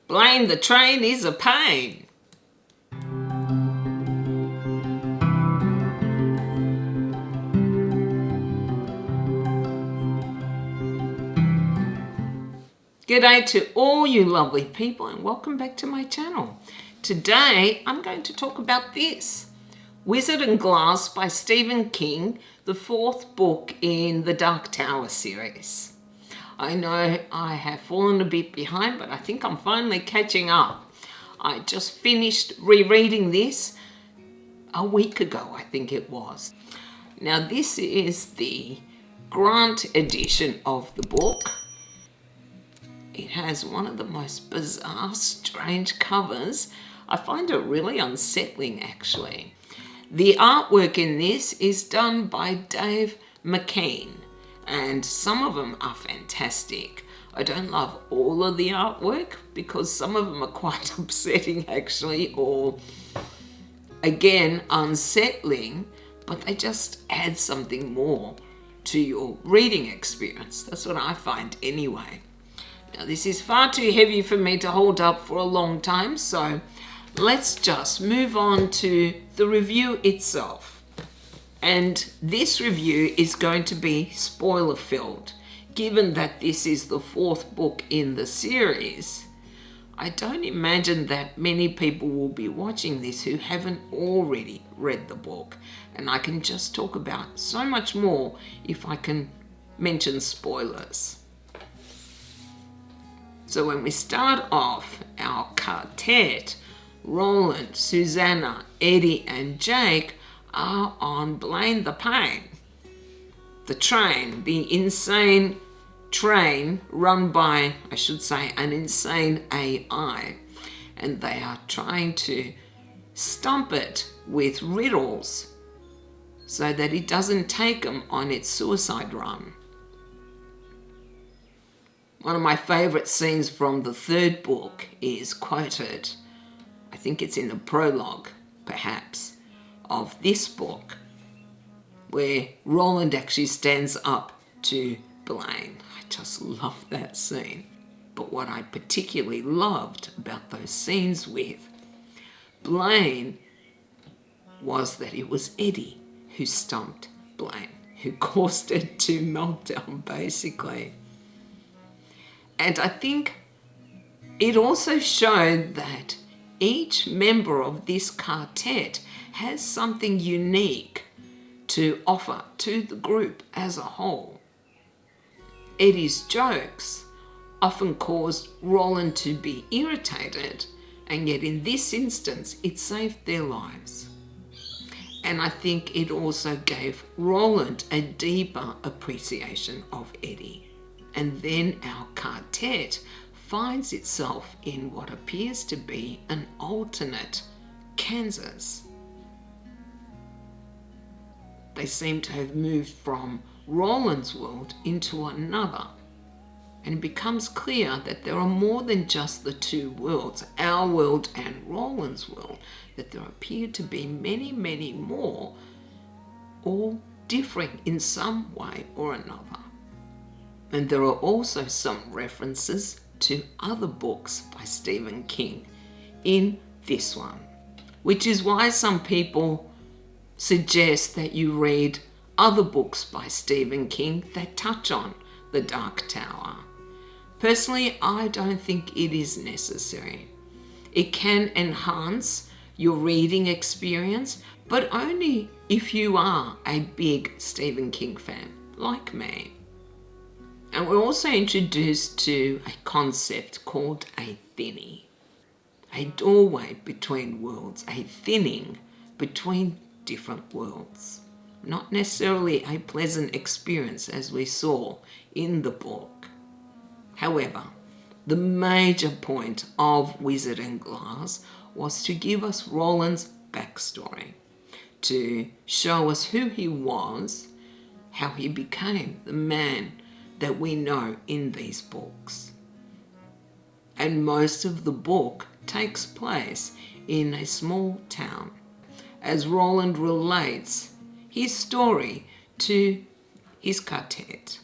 Blame the train is a pain. G'day to all you lovely people and welcome back to my channel. Today I'm going to talk about this. Wizard and Glass by Stephen King, the fourth book in the Dark Tower series. I know I have fallen a bit behind, but I think I'm finally catching up. I just finished rereading this a week ago, I think it was. Now this is the Grant edition of the book. It has one of the most bizarre, strange covers. I find it really unsettling, actually. The artwork in this is done by Dave McKean, and some of them are fantastic. I don't love all of the artwork because some of them are quite upsetting, actually, or, again, unsettling, but they just add something more to your reading experience. That's what I find anyway. Now this is far too heavy for me to hold up for a long time, so let's just move on to the review itself. And this review is going to be spoiler filled. Given that this is the fourth book in the series, I don't imagine that many people will be watching this who haven't already read the book. And I can just talk about so much more if I can mention spoilers. So when we start off, our quartet, Roland, Susannah, Eddie and Jake are on Blame the Pain. The train, the insane train run by, I should say, an insane AI. And they are trying to stump it with riddles so that it doesn't take them on its suicide run. One of my favourite scenes from the third book is quoted, I think it's in the prologue, perhaps, of this book, where Roland actually stands up to Blaine. I just love that scene. But what I particularly loved about those scenes with Blaine was that it was Eddie who stumped Blaine, who caused it to melt down, basically. And I think it also showed that each member of this quartet has something unique to offer to the group as a whole. Eddie's jokes often caused Roland to be irritated, and yet in this instance it saved their lives. And I think it also gave Roland a deeper appreciation of Eddie. And then our quartet finds itself in what appears to be an alternate Kansas. They seem to have moved from Roland's world into another. And it becomes clear that there are more than just the two worlds, our world and Roland's world, that there appear to be many, many more, all differing in some way or another. And there are also some references to other books by Stephen King in this one, which is why some people suggest that you read other books by Stephen King that touch on the Dark Tower. Personally, I don't think it is necessary. It can enhance your reading experience, but only if you are a big Stephen King fan, like me. And we're also introduced to a concept called a thinning, a doorway between worlds, a thinning between different worlds. Not necessarily a pleasant experience as we saw in the book. However, the major point of Wizard and Glass was to give us Roland's backstory, to show us who he was, how he became the man that we know in these books. And most of the book takes place in a small town as Roland relates his story to his quartet.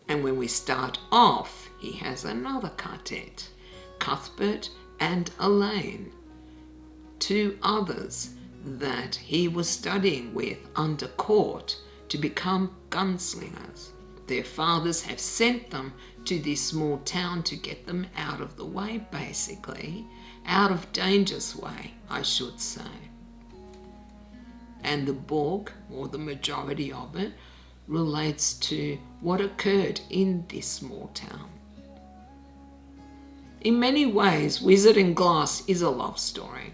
And when we start off he has another quartet, Cuthbert and Elaine, two others that he was studying with under court to become gunslingers. Their fathers have sent them to this small town to get them out of the way, basically, out of danger's way, I should say. And the book, or the majority of it, relates to what occurred in this small town. In many ways, Wizard and Glass is a love story.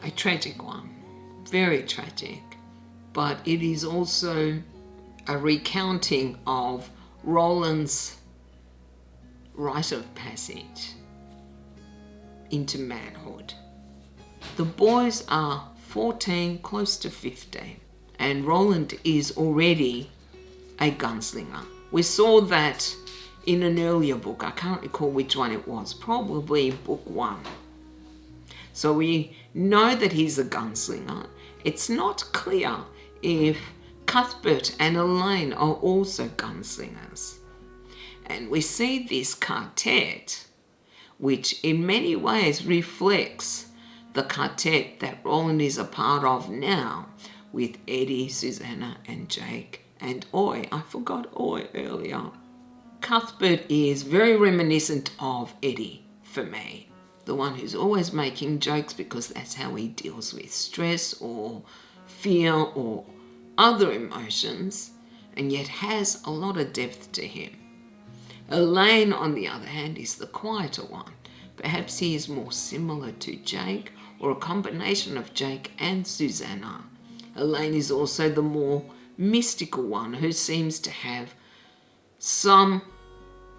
A tragic one, very tragic, but it is also a recounting of Roland's rite of passage into manhood. The boys are 14, close to 15, and Roland is already a gunslinger. We saw that in an earlier book. I can't recall which one it was, probably book 1. So we know that he's a gunslinger. It's not clear if Cuthbert and Elaine are also gunslingers. And we see this quartet, which in many ways reflects the quartet that Roland is a part of now, with Eddie, Susannah and Jake and Oi. I forgot Oi earlier. Cuthbert is very reminiscent of Eddie for me, the one who's always making jokes because that's how he deals with stress or fear or other emotions, and yet has a lot of depth to him. Elaine, on the other hand, is the quieter one. Perhaps he is more similar to Jake, or a combination of Jake and Susannah. Elaine is also the more mystical one, who seems to have some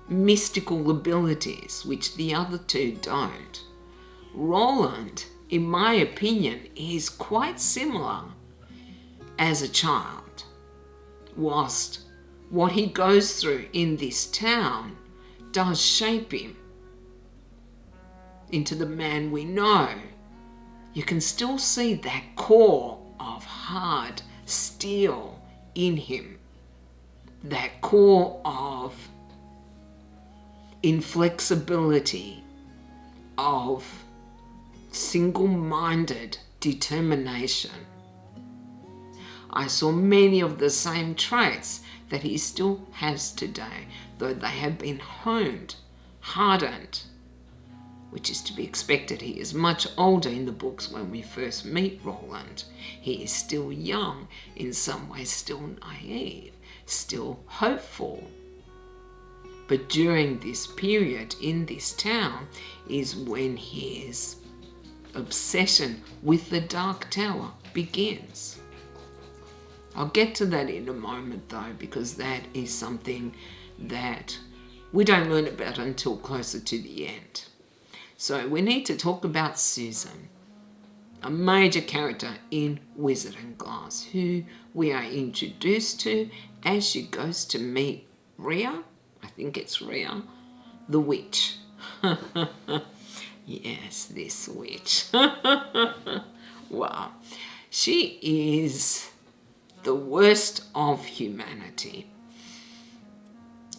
mystical abilities which the other two don't. Roland, in my opinion, is quite similar as a child, whilst what he goes through in this town does shape him into the man we know. You can still see that core of hard steel in him, that core of inflexibility, of single-minded determination. I saw many of the same traits that he still has today, though they have been honed, hardened, which is to be expected. He is much older in the books when we first meet Roland. He is still young, in some ways still naive, still hopeful. But during this period in this town is when his obsession with the Dark Tower begins. I'll get to that in a moment though, because that is something that we don't learn about until closer to the end. So we need to talk about Susan, a major character in Wizard and Glass, who we are introduced to as she goes to meet Rhea. I think it's Rhea, the witch. Yes, this witch. Wow. She is the worst of humanity.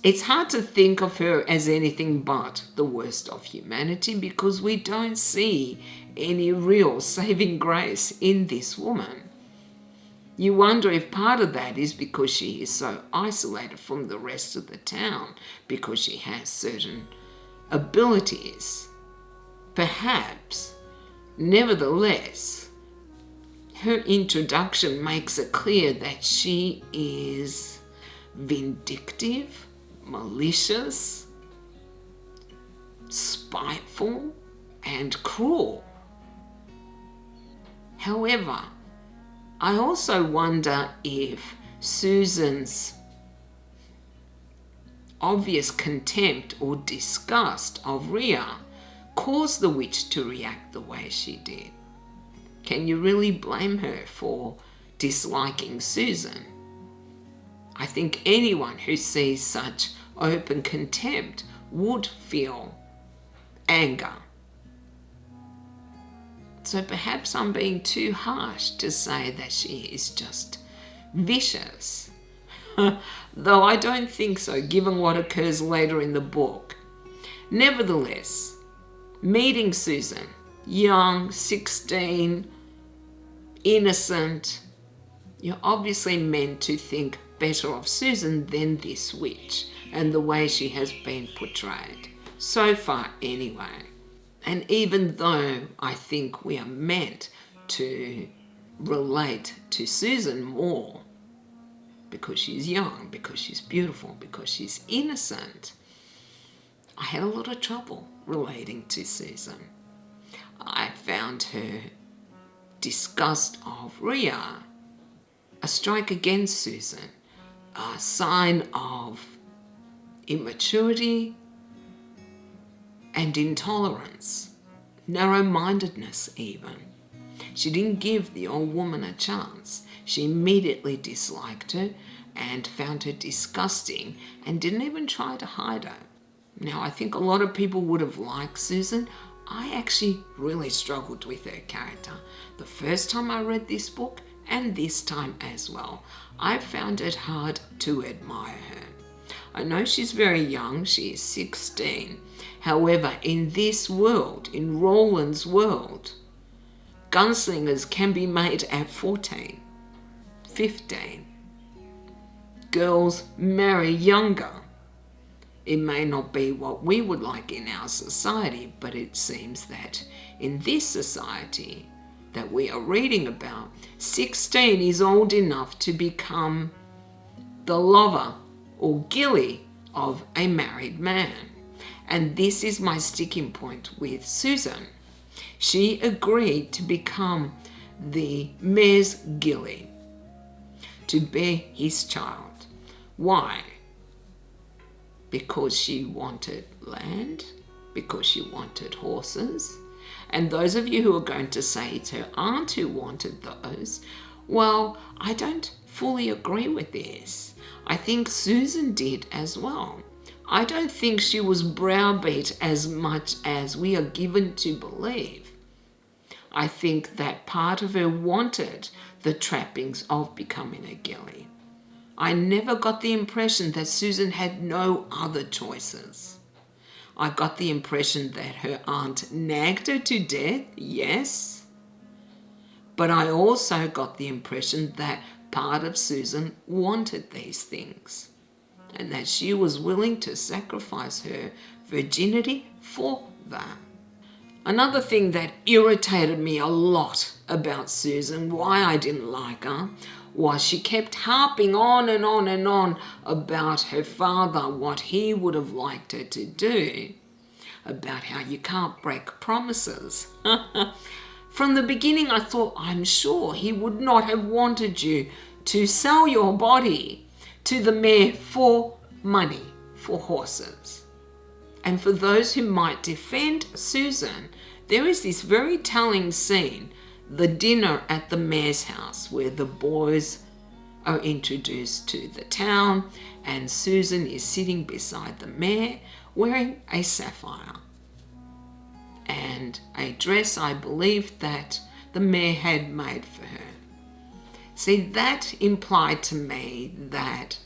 It's hard to think of her as anything but the worst of humanity because we don't see any real saving grace in this woman. You wonder if part of that is because she is so isolated from the rest of the town, because she has certain abilities. Perhaps, nevertheless, her introduction makes it clear that she is vindictive, malicious, spiteful, and cruel. However, I also wonder if Susan's obvious contempt or disgust of Rhea caused the witch to react the way she did. Can you really blame her for disliking Susan? I think anyone who sees such open contempt would feel anger. So perhaps I'm being too harsh to say that she is just vicious. though I don't think so, given what occurs later in the book. Nevertheless, meeting Susan, young, 16, innocent, you're obviously meant to think better of Susan than this witch and the way she has been portrayed. So far, anyway. And even though I think we are meant to relate to Susan more because she's young, because she's beautiful, because she's innocent, I had a lot of trouble relating to Susan. I found her disgust of Ria a strike against Susan, a sign of immaturity and intolerance, narrow-mindedness even. She didn't give the old woman a chance. She immediately disliked her and found her disgusting and didn't even try to hide her. Now, I think a lot of people would have liked Susan. I actually really struggled with her character. The first time I read this book, and this time as well, I found it hard to admire her. I know she's very young, she is 16. However, in this world, in Roland's world, gunslingers can be made at 14, 15. Girls marry younger. It may not be what we would like in our society, but it seems that in this society that we are reading about, 16 is old enough to become the lover or gilly of a married man. And this is my sticking point with Susan. She agreed to become the mayor's gilly, to bear his child. Why? Because she wanted land, because she wanted horses. And those of you who are going to say it's her aunt who wanted those, well, I don't fully agree with this. I think Susan did as well. I don't think she was browbeat as much as we are given to believe. I think that part of her wanted the trappings of becoming a gilly. I never got the impression that Susan had no other choices. I got the impression that her aunt nagged her to death, yes. But I also got the impression that part of Susan wanted these things and that she was willing to sacrifice her virginity for that. Another thing that irritated me a lot about Susan, why I didn't like her, was she kept harping on and on and on about her father, what he would have liked her to do, about how you can't break promises. From the beginning, I thought, I'm sure he would not have wanted you to sell your body to the mayor for money, for horses. And for those who might defend Susan, there is this very telling scene, the dinner at the mayor's house, where the boys are introduced to the town and Susan is sitting beside the mayor wearing a sapphire and a dress, I believe, that the mayor had made for her. See, that implied to me that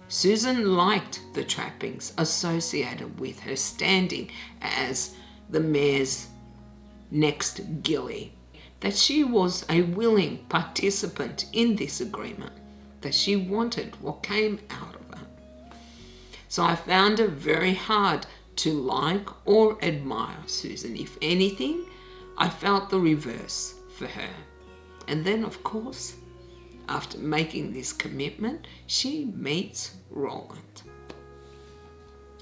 Susan liked the trappings associated with her standing as the mayor's next gilly, that she was a willing participant in this agreement, that she wanted what came out of it. So I found it very hard to like or admire Susan. If anything, I felt the reverse for her. And then, of course, after making this commitment, she meets Roland.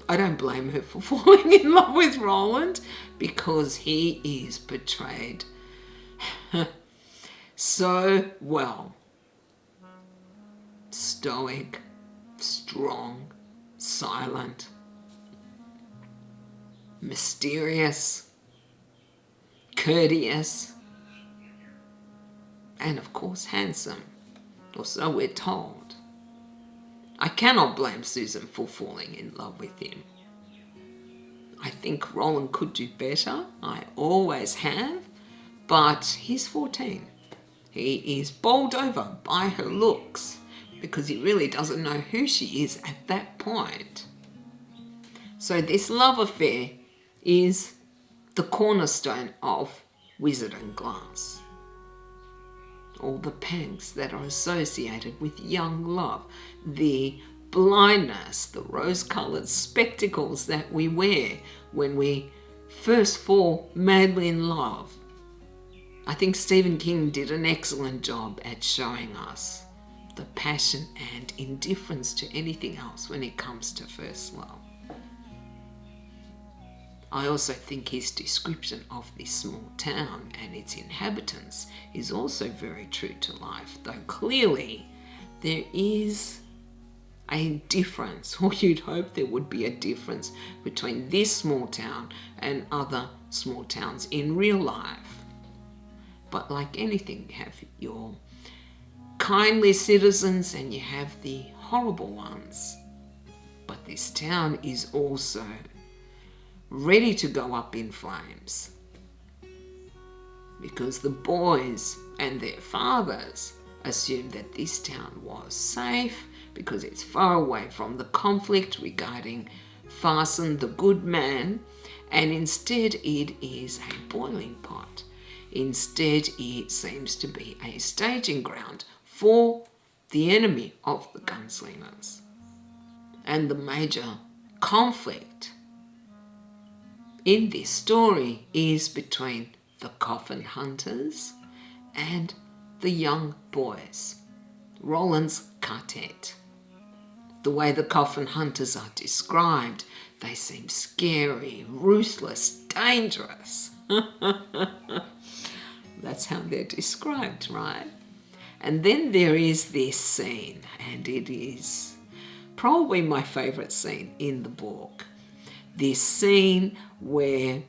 I don't blame her for falling in love with Roland because he is portrayed so well. Stoic, strong, silent, mysterious, courteous, and of course handsome, or so we're told. I cannot blame Susan for falling in love with him. I think Roland could do better, I always have, but he's 14. He is bowled over by her looks, because he really doesn't know who she is at that point. So this love affair is the cornerstone of Wizard and Glass. All the pangs that are associated with young love, the blindness, the rose-coloured spectacles that we wear when we first fall madly in love. I think Stephen King did an excellent job at showing us the passion and indifference to anything else when it comes to first love. I also think his description of this small town and its inhabitants is also very true to life, though clearly there is a difference, or you'd hope there would be a difference, between this small town and other small towns in real life. But like anything, you have your kindly citizens and you have the horrible ones. But this town is also ready to go up in flames, because the boys and their fathers assumed that this town was safe because it's far away from the conflict regarding Farson the good man, and instead it is a boiling pot. Instead it seems to be a staging ground for the enemy of the Gunslingers. And the major conflict in this story is between the coffin hunters and the young boys, Roland's quartet. The way the coffin hunters are described, they seem scary, ruthless, dangerous. That's how they're described, right? And then there is this scene, and it is probably my favourite scene in the book. This scene where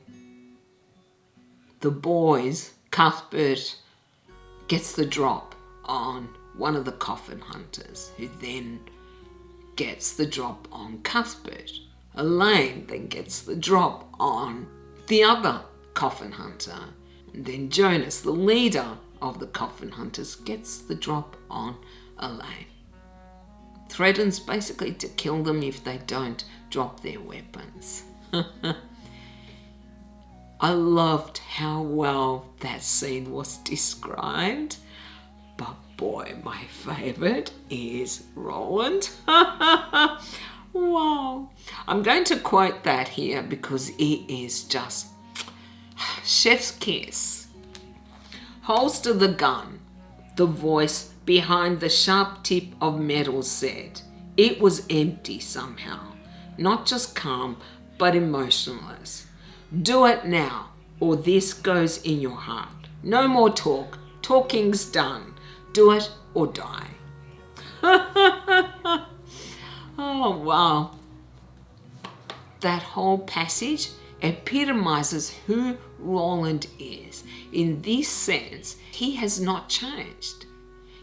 the boys, Cuthbert gets the drop on one of the coffin hunters, who then gets the drop on Cuthbert. Elaine then gets the drop on the other coffin hunter. And then Jonas, the leader of the coffin hunters, gets the drop on Elaine. Threatens basically to kill them if they don't drop their weapons. I loved how well that scene was described, but boy, my favourite is Roland. Wow. I'm going to quote that here because it is just chef's kiss. Holster the gun, the voice behind the sharp tip of metal said. It was empty somehow, not just calm, but emotionless. Do it now, or this goes in your heart. No more talk. Talking's done. Do it or die. Oh, wow. That whole passage epitomizes who Roland is. In this sense, he has not changed.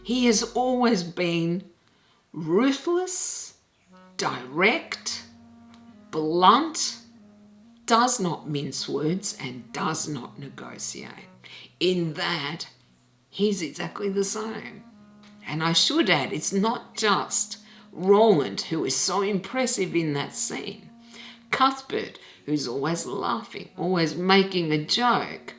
He has always been ruthless, direct, blunt, does not mince words, and does not negotiate. In that, he's exactly the same. And I should add, it's not just Roland who is so impressive in that scene. Cuthbert, who's always laughing, always making a joke,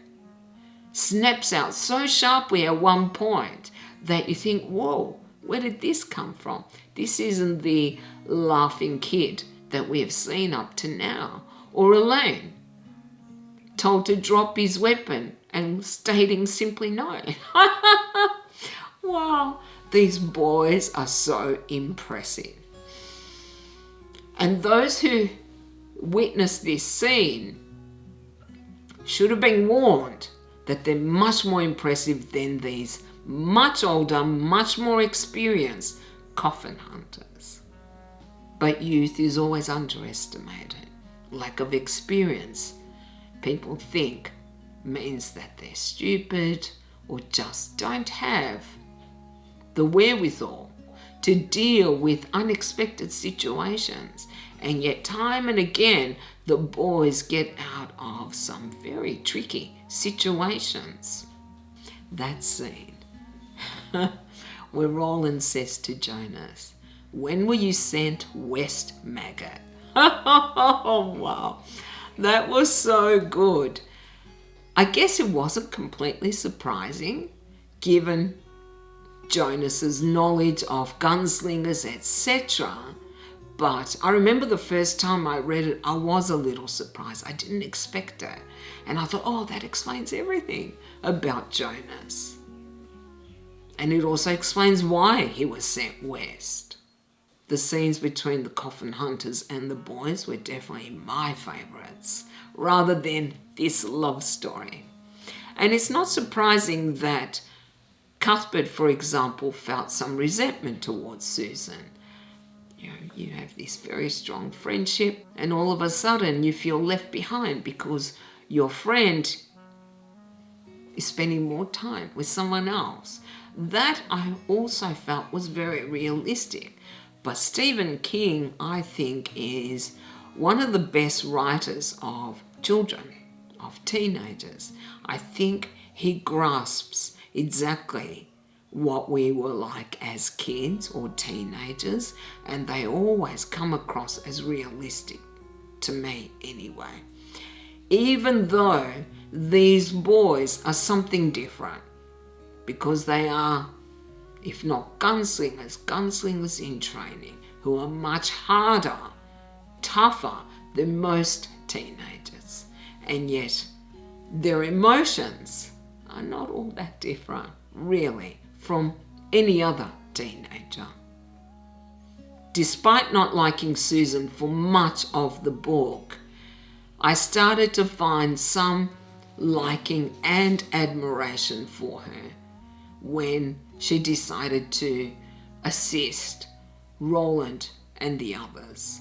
snaps out so sharply at one point that you think, whoa, where did this come from? This isn't the laughing kid that we have seen up to now. Or Elaine, told to drop his weapon and stating simply no. Wow, these boys are so impressive. And those who witnessed this scene should have been warned that they're much more impressive than these much older, much more experienced coffin hunters. But youth is always underestimated. Lack of experience, people think, means that they're stupid or just don't have the wherewithal to deal with unexpected situations. And yet time and again, the boys get out of some very tricky situations. That scene where Roland says to Jonas, "When were you sent west, maggot?" Oh, wow. That was so good. I guess it wasn't completely surprising, given Jonas's knowledge of gunslingers, etc. But I remember the first time I read it, I was a little surprised. I didn't expect it. And I thought, oh, that explains everything about Jonas. And it also explains why he was sent west. The scenes between the coffin hunters and the boys were definitely my favourites, rather than this love story. And it's not surprising that Cuthbert, for example, felt some resentment towards Susan. You have this very strong friendship, and all of a sudden you feel left behind because your friend is spending more time with someone else. That I also felt was very realistic. But Stephen King, I think, is one of the best writers of children, of teenagers. I think he grasps exactly what we were like as kids or teenagers, and they always come across as realistic, to me anyway. Even though these boys are something different, because they are, if not gunslingers in training, who are much harder, tougher than most teenagers. And yet their emotions are not all that different, really, from any other teenager. Despite not liking Susan for much of the book, I started to find some liking and admiration for her when she decided to assist Roland and the others.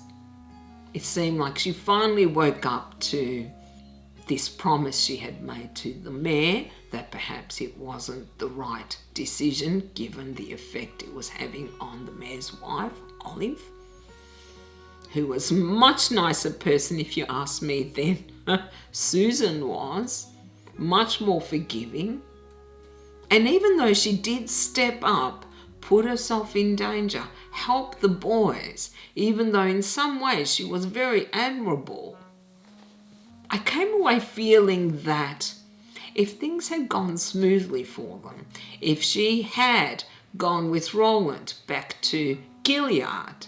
It seemed like she finally woke up to this promise she had made to the mayor, that perhaps it wasn't the right decision given the effect it was having on the mayor's wife, Olive, who was a much nicer person, if you ask me, than Susan was, much more forgiving. And even though she did step up, put herself in danger, help the boys, even though in some ways she was very admirable, I came away feeling that if things had gone smoothly for them, if she had gone with Roland back to Gilead,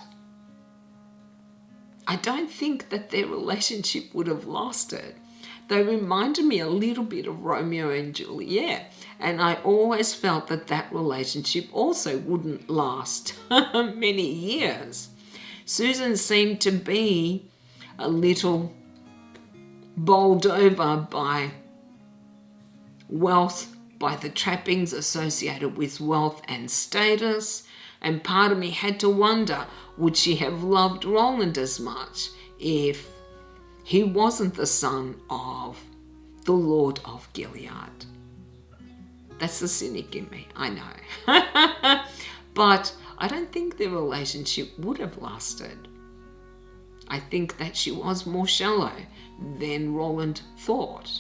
I don't think that their relationship would have lasted. They reminded me a little bit of Romeo and Juliet, and I always felt that that relationship also wouldn't last many years. Susan seemed to be a little bowled over by wealth, by the trappings associated with wealth and status, and part of me had to wonder, would she have loved Roland as much if he wasn't the son of the Lord of Gilead? That's the cynic in me, I know. But I don't think their relationship would have lasted. I think that she was more shallow than Roland thought.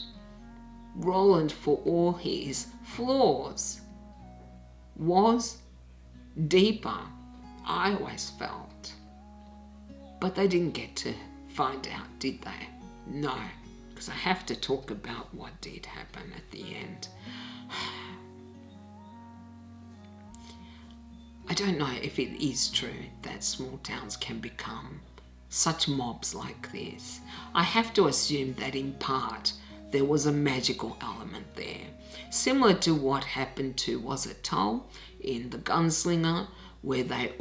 Roland, for all his flaws, was deeper, I always felt. But they didn't get to find out, did they? No, because I have to talk about what did happen at the end. I don't know if it is true that small towns can become such mobs like this. I have to assume that in part there was a magical element there, similar to what happened to, was it Tull in The Gunslinger, where the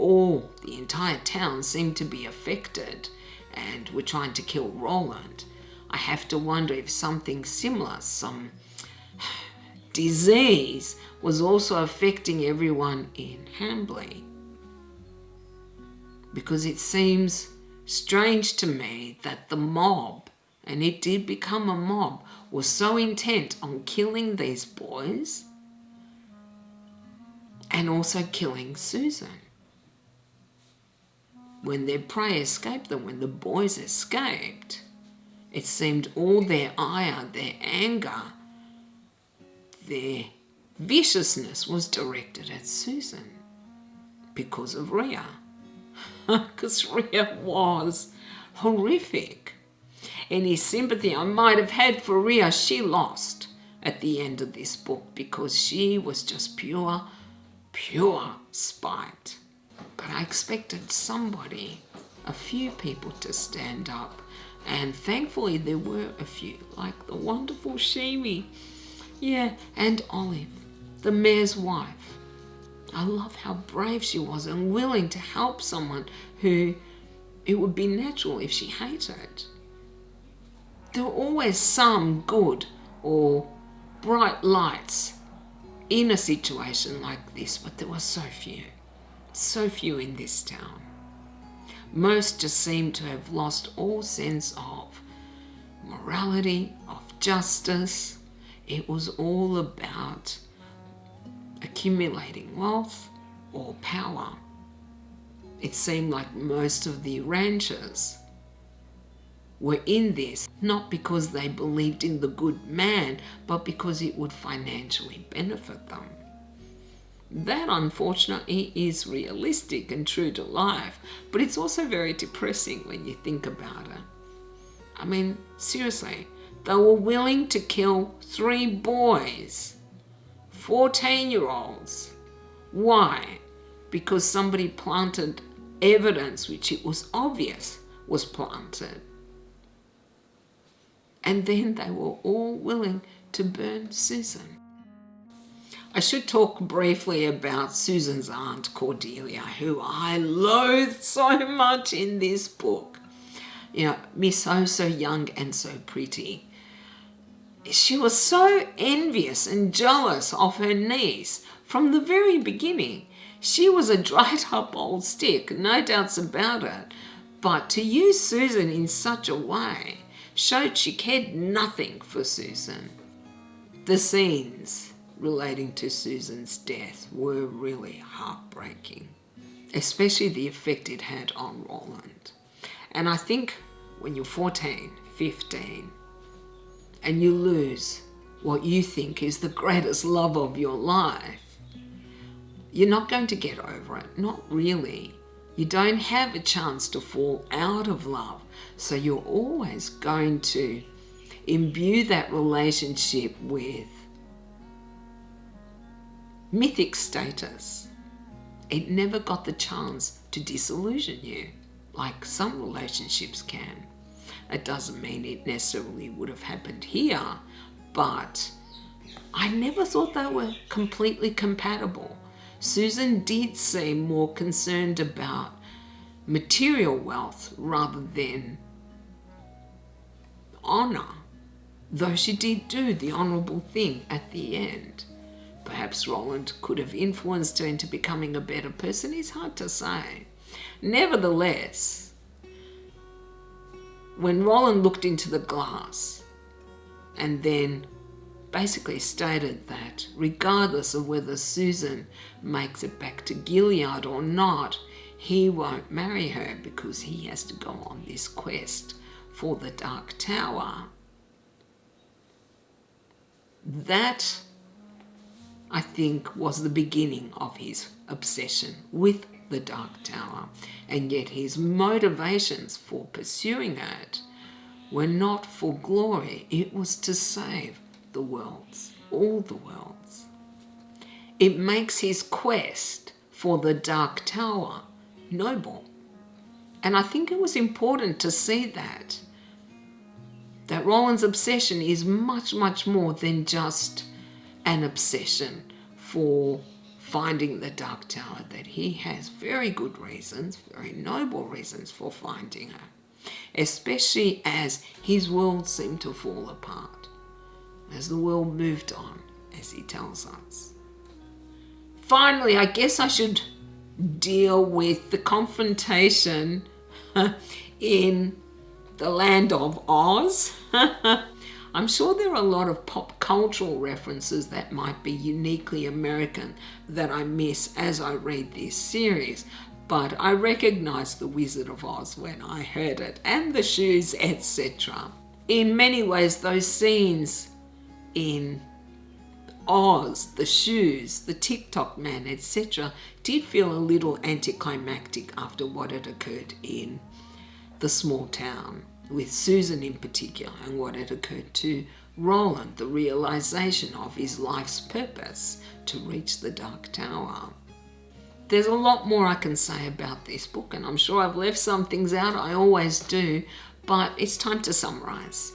entire town seemed to be affected and were trying to kill Roland. I have to wonder if something similar, some disease, was also affecting everyone in Hambley. Because it seems strange to me that the mob, and it did become a mob, was so intent on killing these boys and also killing Susan. When their prey escaped them, when the boys escaped, it seemed all their ire, their anger, their viciousness was directed at Susan. because of Rhea. Because Rhea was horrific. Any sympathy I might have had for Rhea, she lost at the end of this book because she was just pure spite. But I expected somebody, a few people to stand up, and thankfully there were a few, like the wonderful Shimi, and Olive, the mayor's wife. I love how brave she was and willing to help someone who it would be natural if she hated. There were always some good or bright lights in a situation like this, but there were so few in this town. Most just seemed to have lost all sense of morality, of justice. It was all about accumulating wealth or power. It seemed like most of the ranchers were in this not because they believed in the good man, but because it would financially benefit them. That, unfortunately, is realistic and true to life, but it's also very depressing when you think about it. I mean, seriously, they were willing to kill 3 boys, 14-year-olds. Why? Because somebody planted evidence which it was obvious was planted. And then they were all willing to burn Susan. I should talk briefly about Susan's aunt, Cordelia, who I loathe so much in this book. Miss so young and so pretty. She was so envious and jealous of her niece from the very beginning. She was a dried up old stick, no doubts about it. But to use Susan in such a way showed she cared nothing for Susan. The scenes relating to Susan's death were really heartbreaking, especially the effect it had on Roland. And I think when you're 14, 15, and you lose what you think is the greatest love of your life, you're not going to get over it, not really. You don't have a chance to fall out of love, so you're always going to imbue that relationship with mythic status. It never got the chance to disillusion you, like some relationships can. It doesn't mean it necessarily would have happened here, but I never thought they were completely compatible. Susan did seem more concerned about material wealth rather than honour, though she did do the honourable thing at the end. Perhaps Roland could have influenced her into becoming a better person. It's hard to say. Nevertheless, when Roland looked into the glass and then basically stated that regardless of whether Susan makes it back to Gilead or not, he won't marry her because he has to go on this quest for the Dark Tower. That, I think, was the beginning of his obsession with the Dark Tower, and yet his motivations for pursuing it were not for glory. It was to save the worlds, all the worlds. It makes his quest for the Dark Tower noble. And I think it was important to see that Roland's obsession is much, much more than just an obsession for finding the Dark Tower, that he has very good reasons, very noble reasons for finding her, especially as his world seemed to fall apart, as the world moved on, as he tells us. Finally, I guess I should deal with the confrontation in the land of Oz. I'm sure there are a lot of pop cultural references that might be uniquely American that I miss as I read this series, but I recognized the Wizard of Oz when I heard it, and the shoes, etc. In many ways, those scenes in Oz, the shoes, the TikTok man, etc. did feel a little anticlimactic after what had occurred in the small town, with Susan in particular, and what had occurred to Roland, the realization of his life's purpose to reach the Dark Tower. There's a lot more I can say about this book, and I'm sure I've left some things out, I always do, but it's time to summarize.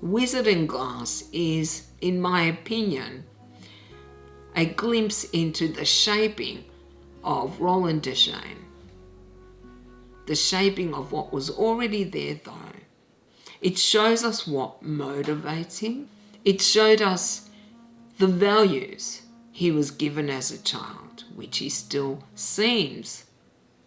Wizard and Glass is, in my opinion, a glimpse into the shaping of Roland Deschain. The shaping of what was already there, though. It shows us what motivates him. It showed us the values he was given as a child, which he still seems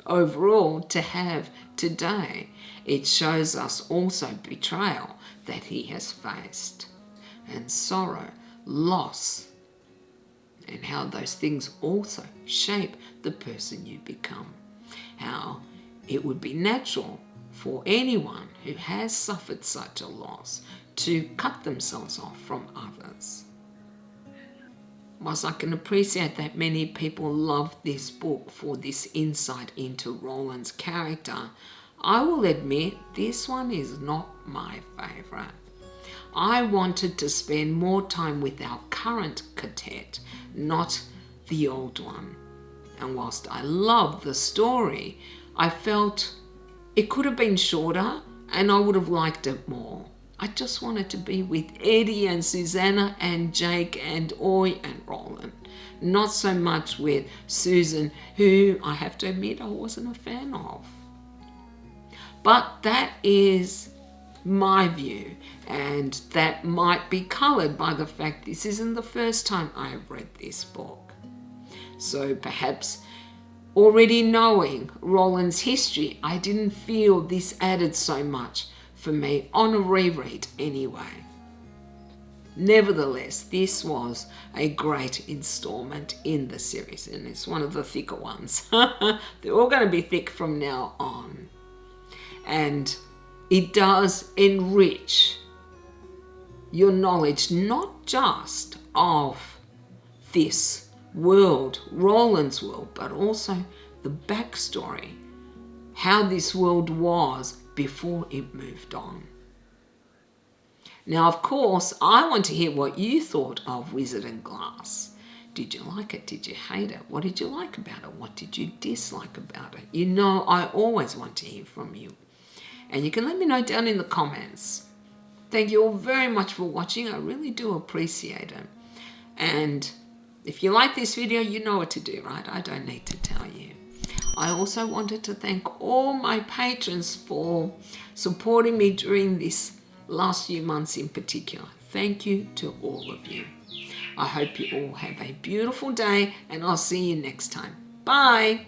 overall to have today. It shows us also betrayal that he has faced, and sorrow, loss, and how those things also shape the person you become. How it would be natural for anyone who has suffered such a loss to cut themselves off from others. Whilst I can appreciate that many people love this book for this insight into Roland's character, I will admit this one is not my favourite. I wanted to spend more time with our current quartet, not the old one. And whilst I love the story, I felt it could have been shorter and I would have liked it more. I just wanted to be with Eddie and Susannah and Jake and Oi and Roland. Not so much with Susan, who I have to admit I wasn't a fan of. But that is my view, and that might be coloured by the fact this isn't the first time I have read this book. So perhaps already knowing Roland's history, I didn't feel this added so much for me on a reread anyway. Nevertheless, this was a great instalment in the series, and it's one of the thicker ones. They're all going to be thick from now on. And it does enrich your knowledge, not just of this world, Roland's world, but also the backstory, how this world was before it moved on. Now, of course, I want to hear what you thought of Wizard and Glass. Did you like it? Did you hate it? What did you like about it? What did you dislike about it? You know, I always want to hear from you. And you can let me know down in the comments. Thank you all very much for watching. I really do appreciate it. And if you like this video, you know what to do, right? I don't need to tell you. I also wanted to thank all my patrons for supporting me during this last few months in particular. Thank you to all of you. I hope you all have a beautiful day, and I'll see you next time. Bye.